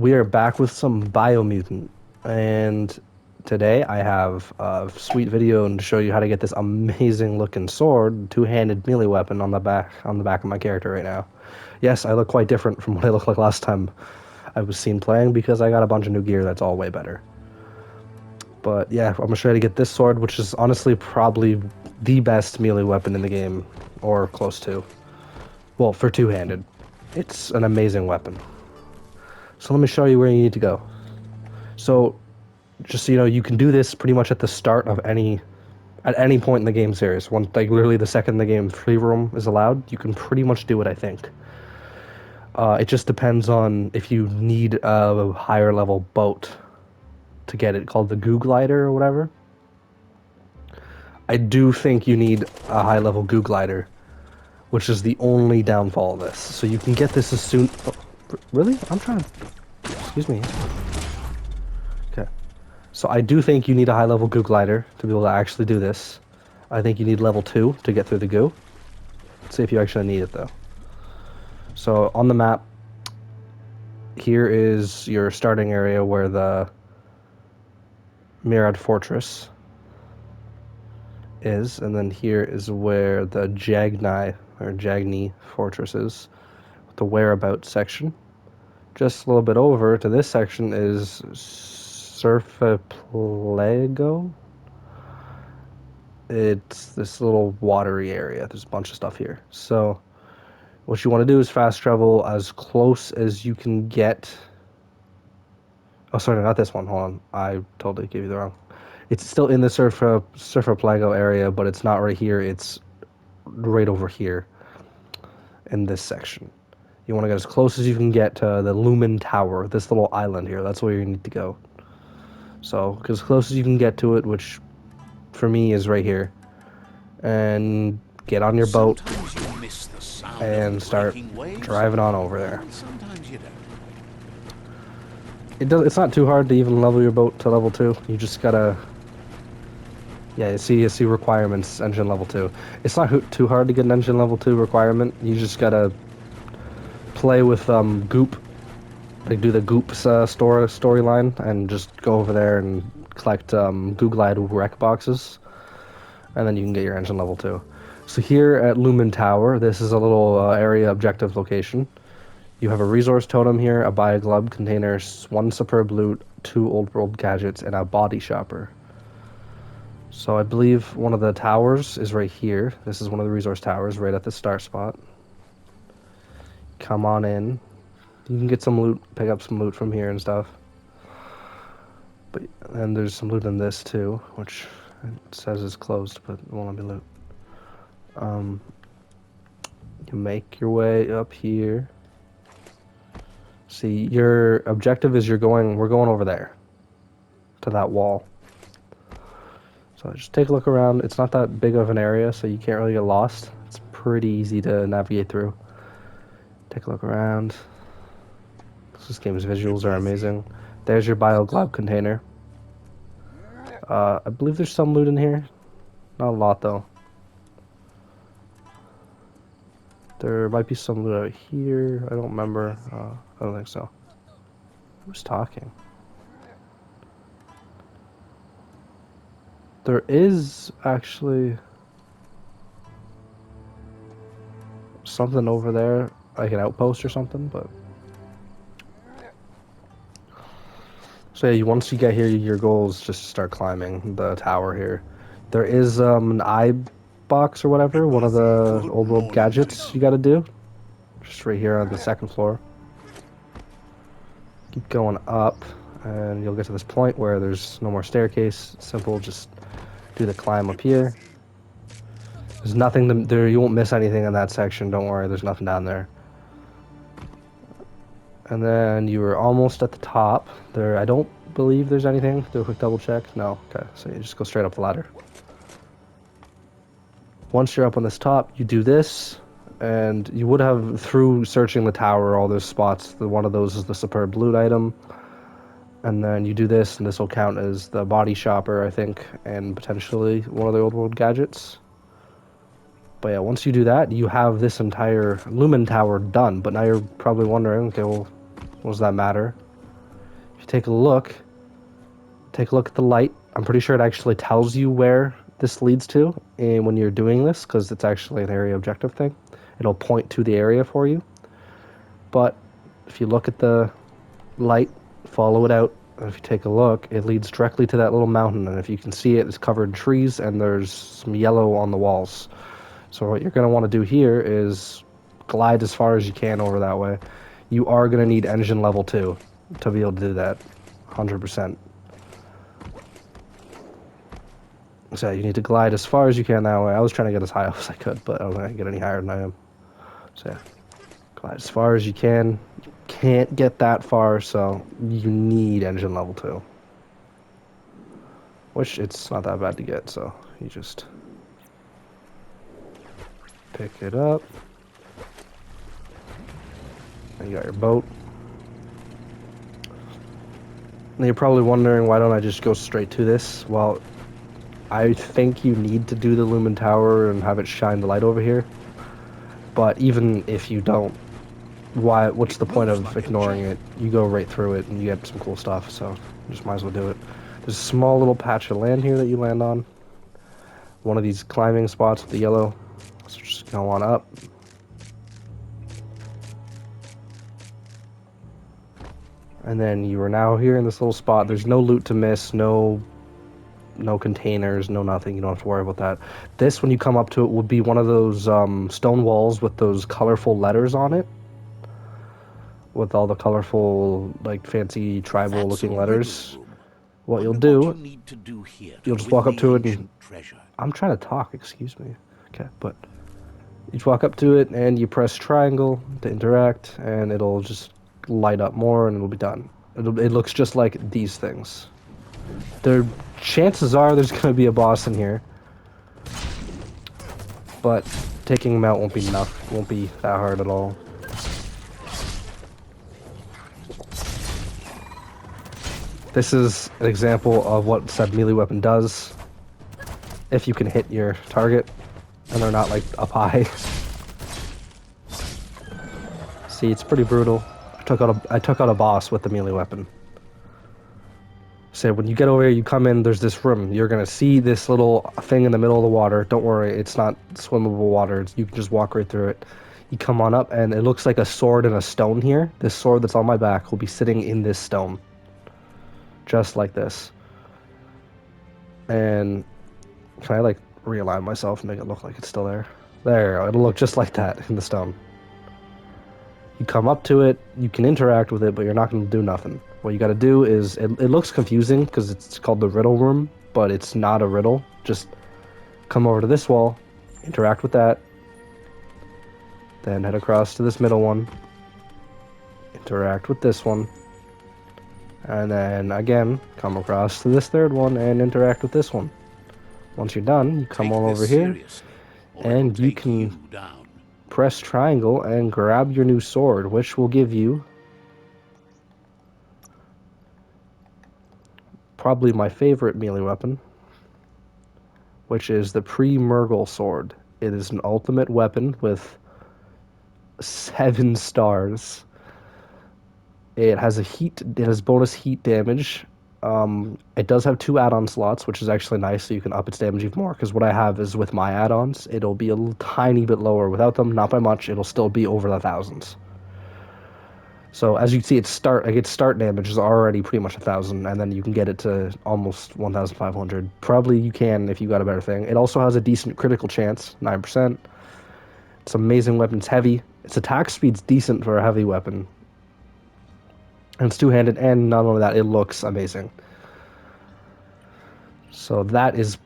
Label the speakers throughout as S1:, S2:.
S1: we are back with some Biomutant, and today I have a sweet video to show you how to get this amazing looking sword, two-handed melee weapon on the back of my character right now. Yes, I look quite different from what I looked like last time I was seen playing because I got a bunch of new gear that's all way better. But yeah, I'm gonna show you how to get this sword, which is honestly probably the best melee weapon in the game, or close to. Well, for two-handed, it's an amazing weapon. So let me show you where you need to go. So, just so you know, you can do this pretty much at the start of at any point in the game series. Like literally the second the game free roam is allowed, you can pretty much do it, I think. It just depends on if you need a higher level boat to get it, called the Goo Glider or whatever. I do think you need a high level Goo Glider, which is the only downfall of this. So you can get this as soon... Oh, really? I'm trying to... Excuse me. Okay. So I do think you need a high level Goo Glider to be able to actually do this. I think you need level 2 to get through the goo. Let's see if you actually need it though. So on the map, here is your starting area where the Mirad Fortress is, and then here is where the Jagni Fortress is, with the whereabouts section. Just a little bit over to this section is Surfaplago. It's this little watery area. There's a bunch of stuff here. So what you want to do is fast travel as close as you can get. Oh, sorry, not this one. Hold on. I totally gave you the wrong. It's still in the Surfaplago area, but it's not right here. It's right over here in this section. You want to get as close as you can get to the Lumen Tower, this little island here. That's where you need to go. So, as close as you can get to it, which for me is right here, and get on your boat and start driving on over there. It's not too hard to even level your boat to level 2. You just gotta... Yeah, you see requirements, engine level 2. It's not too hard to get an engine level 2 requirement. You just gotta play with Goop. Like do the Goop storyline and just go over there and collect Goo Glide wreck boxes. And then you can get your engine level 2. So here at Lumen Tower, this is a little area objective location. You have a resource totem here, a Bioglove container, 1 superb loot, 2 old world gadgets, and a body shopper. So I believe one of the towers is right here. This is one of the resource towers right at the start spot. Come on in. You can get some loot, pick up some loot from here and stuff. But and there's some loot in this too, which it says is closed, but it won't let me loot. You make your way up here. See, your objective is we're going over there to that wall. So just take a look around. It's not that big of an area, so you can't really get lost. It's pretty easy to navigate through. Take a look around. This game's visuals are amazing. There's your Bioglove container. I believe there's some loot in here. Not a lot, though. There might be some loot out here. I don't remember. I don't think so. Who's talking? There is actually something over there, like an outpost or something, but... So yeah, once you get here, your goal is just to start climbing the tower here. There is an eye box or whatever, one of the old world gadgets you gotta do. Just right here on the second floor. Keep going up, and you'll get to this point where there's no more staircase. Simple, just do the climb up here. There's nothing there. You won't miss anything in that section. Don't worry, there's nothing down there. And then you were almost at the top. There, I don't believe there's anything. Do a quick double check. No. Okay, so you just go straight up the ladder. Once you're up on this top, you do this, and you would have, through searching the tower, all those spots. One of those is the superb loot item. And then you do this, and this will count as the body shopper, I think, and potentially one of the old world gadgets. But yeah, once you do that, you have this entire Lumen Tower done. But now you're probably wondering, okay, well, what does that matter? take a look at the light. I'm pretty sure it actually tells you where this leads to, and when you're doing this, because it's actually an area objective thing, it'll point to the area for you. But if you look at the light, follow it out, and if you take a look, it leads directly to that little mountain, and if you can see it, it's covered in trees, and there's some yellow on the walls. So what you're going to want to do here is glide as far as you can over that way. You are going to need engine level 2 to be able to do that, 100%. So you need to glide as far as you can that way. I was trying to get as high up as I could, but I don't think I can get any higher than I am. So yeah, glide as far as you can. You can't get that far, so you need engine level 2. Which it's not that bad to get, so you just pick it up. And you got your boat. And you're probably wondering, why don't I just go straight to this? Well, I think you need to do the Lumen Tower and have it shine the light over here. But even if you don't, what's the point of ignoring it? You go right through it and you get some cool stuff, so you just might as well do it. There's a small little patch of land here that you land on. One of these climbing spots with the yellow. So just go on up. And then you are now here in this little spot. There's no loot to miss, no containers, no nothing. You don't have to worry about that. This, when you come up to it, would be one of those stone walls with those colorful letters on it. With all the colorful, like, fancy tribal-looking letters. What you'll do, you'll just walk up to it and... I'm trying to talk, excuse me. Okay, but... You just walk up to it and you press triangle to interact, and it'll just light up more and it'll be done. It looks just like these things. Chances are there's going to be a boss in here, but taking him out won't be enough. Won't be that hard at all. This is an example of what said melee weapon does. If you can hit your target, and they're not like up high. See, it's pretty brutal. I took out a boss with the melee weapon. So when you get over here, you come in, there's this room. You're going to see this little thing in the middle of the water. Don't worry, it's not swimmable water. You can just walk right through it. You come on up, and it looks like a sword and a stone here. This sword that's on my back will be sitting in this stone. Just like this. And can I, like, realign myself and make it look like it's still there? There, it'll look just like that in the stone. You come up to it, you can interact with it, but you're not going to do nothing. What you got to do is, it looks confusing because it's called the Riddle Room, but it's not a riddle. Just come over to this wall, interact with that, then head across to this middle one, interact with this one, and then again, come across to this third one and interact with this one. Once you're done, you come all over here, and you can press triangle and grab your new sword, which will give you probably my favorite melee weapon, which is the Pre-Murgle sword. It is an ultimate weapon with 7 stars. It has bonus heat damage. It does have 2 add-on slots, which is actually nice, so you can up its damage even more, because what I have is with my add-ons, it'll be a tiny bit lower. Without them, not by much, it'll still be over the thousands. So as you can see, its start damage is already pretty much 1,000, and then you can get it to almost 1,500. Probably you can if you got a better thing. It also has a decent critical chance, 9%. It's an amazing weapon. It's heavy. Its attack speed's decent for a heavy weapon. And it's two-handed, and not only that, it looks amazing. So that is,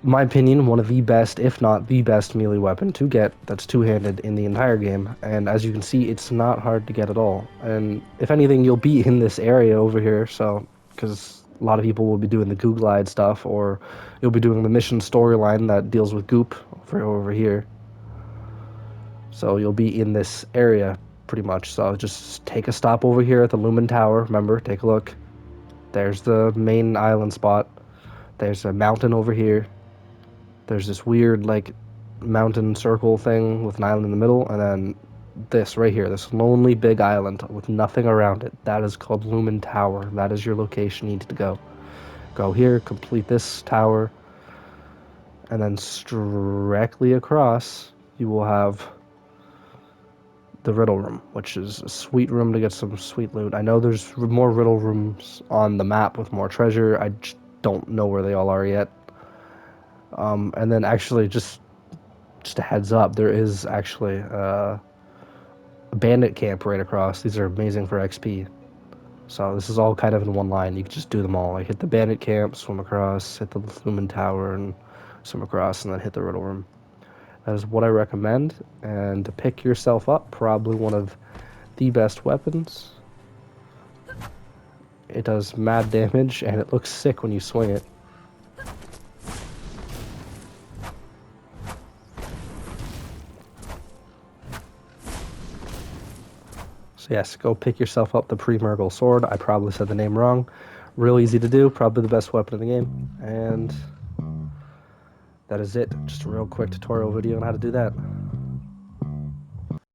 S1: in my opinion, one of the best, if not the best, melee weapon to get that's two-handed in the entire game. And as you can see, it's not hard to get at all. And if anything, you'll be in this area over here, so because a lot of people will be doing the Goo Glide stuff, or you'll be doing the mission storyline that deals with goop over here. So you'll be in this area pretty much. So just take a stop over here at the Lumen Tower. Remember, take a look. There's the main island spot. There's a mountain over here. There's this weird, like, mountain circle thing with an island in the middle, and then this right here, this lonely big island with nothing around it. That is called Lumen Tower. That is your location you need to go. Go here, complete this tower, and then directly across, you will have the Riddle Room, which is a sweet room to get some sweet loot. I know there's more Riddle Rooms on the map with more treasure. I just don't know where they all are yet. And then actually, just a heads up, there is actually a bandit camp right across. These are amazing for XP. So this is all kind of in one line. You can just do them all. Like hit the bandit camp, swim across, hit the Lumen Tower, and swim across, and then hit the Riddle Room. That is what I recommend. And to pick yourself up, probably one of the best weapons. It does mad damage, and it looks sick when you swing it. So yes, go pick yourself up the pre-Murgle sword. I probably said the name wrong. Real easy to do, probably the best weapon in the game. And that is it. Just a real quick tutorial video on how to do that.